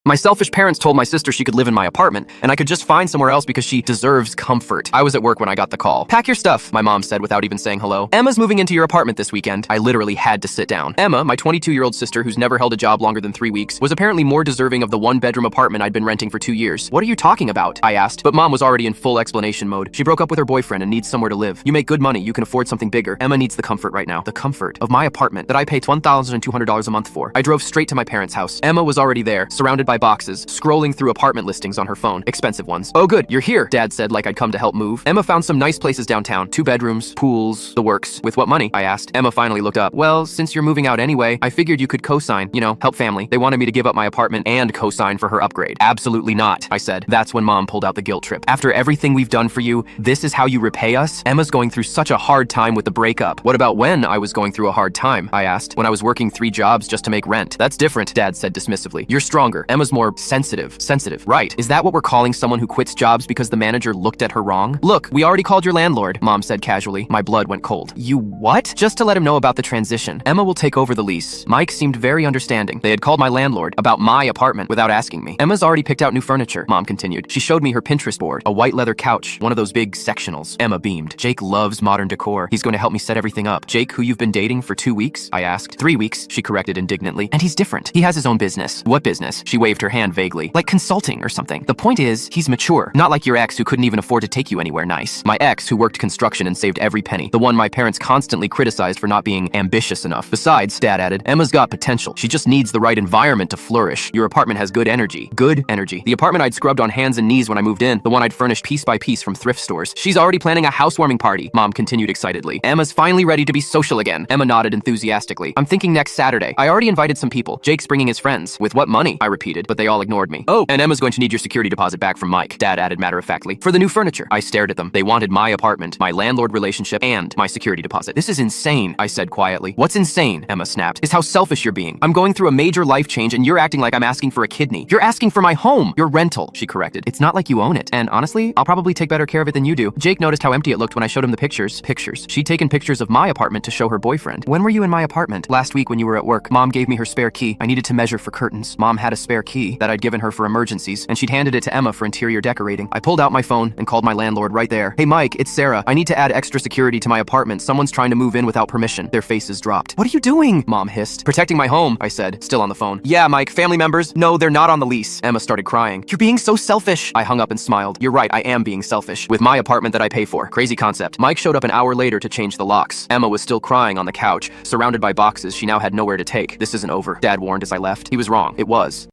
My selfish parents told my sister she could live in my apartment, and I could just find somewhere else because she deserves comfort. I was at work when I got the call. Pack your stuff, my mom said without even saying hello. Emma's moving into your apartment this weekend. I literally had to sit down. Emma, my 22-year-old sister who's never held a job longer than 3 weeks, was apparently more deserving of the one-bedroom apartment I'd been renting for 2 years. What are you talking about? I asked, but mom was already in full explanation mode. She broke up with her boyfriend and needs somewhere to live. You make good money, you can afford something bigger. Emma needs the comfort right now. The comfort of my apartment that I pay $1,200 a month for. I drove straight to my parents' house. Emma was already there, surrounded by boxes, scrolling through apartment listings on her phone, expensive ones. Oh good, you're here, Dad said like I'd come to help move. Emma found some nice places downtown, 2 bedrooms, pools, the works. With what money? I asked. Emma finally looked up. Well, since you're moving out anyway, I figured you could co-sign, help family. They wanted me to give up my apartment and co-sign for her upgrade. Absolutely not, I said. That's when Mom pulled out the guilt trip. After everything we've done for you, this is how you repay us? Emma's going through such a hard time with the breakup. What about when I was going through a hard time? I asked. When I was working 3 jobs just to make rent. That's different, Dad said dismissively. You're stronger. Emma's more sensitive. Sensitive, right. Is that what we're calling someone who quits jobs because the manager looked at her wrong? Look, we already called your landlord, Mom said casually. My blood went cold. You what? Just to let him know about the transition. Emma will take over the lease. Mike seemed very understanding. They had called my landlord about my apartment without asking me. Emma's already picked out new furniture, Mom continued. She showed me her Pinterest board, a white leather couch, one of those big sectionals. Emma beamed. Jake loves modern decor. He's going to help me set everything up. Jake, who you've been dating for 2 weeks? I asked. 3 weeks, she corrected indignantly. And he's different. He has his own business. What business? She waved her hand vaguely. Like consulting or something. The point is, he's mature. Not like your ex who couldn't even afford to take you anywhere nice. My ex who worked construction and saved every penny. The one my parents constantly criticized for not being ambitious enough. Besides, Dad added, Emma's got potential. She just needs the right environment to flourish. Your apartment has good energy. Good energy. The apartment I'd scrubbed on hands and knees when I moved in. The one I'd furnished piece by piece from thrift stores. She's already planning a housewarming party, Mom continued excitedly. Emma's finally ready to be social again. Emma nodded enthusiastically. I'm thinking next Saturday. I already invited some people. Jake's bringing his friends. With what money? I repeated, but they all ignored me. Oh, and Emma's going to need your security deposit back from Mike, Dad added matter-of-factly. For the new furniture. I stared at them. They wanted my apartment, my landlord relationship, and my security deposit. This is insane, I said quietly. What's insane, Emma snapped, is how selfish you're being. I'm going through a major life change and you're acting like I'm asking for a kidney. You're asking for my home, your rental, she corrected. It's not like you own it. And honestly, I'll probably take better care of it than you do. Jake noticed how empty it looked when I showed him the pictures. She'd taken pictures of my apartment to show her boyfriend. When were you in my apartment? Last week when you were at work. Mom gave me her spare key. I needed to measure for curtains. Mom had a spare key that I'd given her for emergencies, and she'd handed it to Emma for interior decorating. I pulled out my phone and called my landlord right there. Hey Mike, it's Sarah. I need to add extra security to my apartment. Someone's trying to move in without permission. Their faces dropped. What are you doing? Mom hissed. Protecting my home, I said, still on the phone. Yeah, Mike, family members? No, they're not on the lease. Emma started crying. You're being so selfish. I hung up and smiled. You're right, I am being selfish. With my apartment that I pay for. Crazy concept. Mike showed up an hour later to change the locks. Emma was still crying on the couch, surrounded by boxes she now had nowhere to take. This isn't over, Dad warned as I left. He was wrong. It was.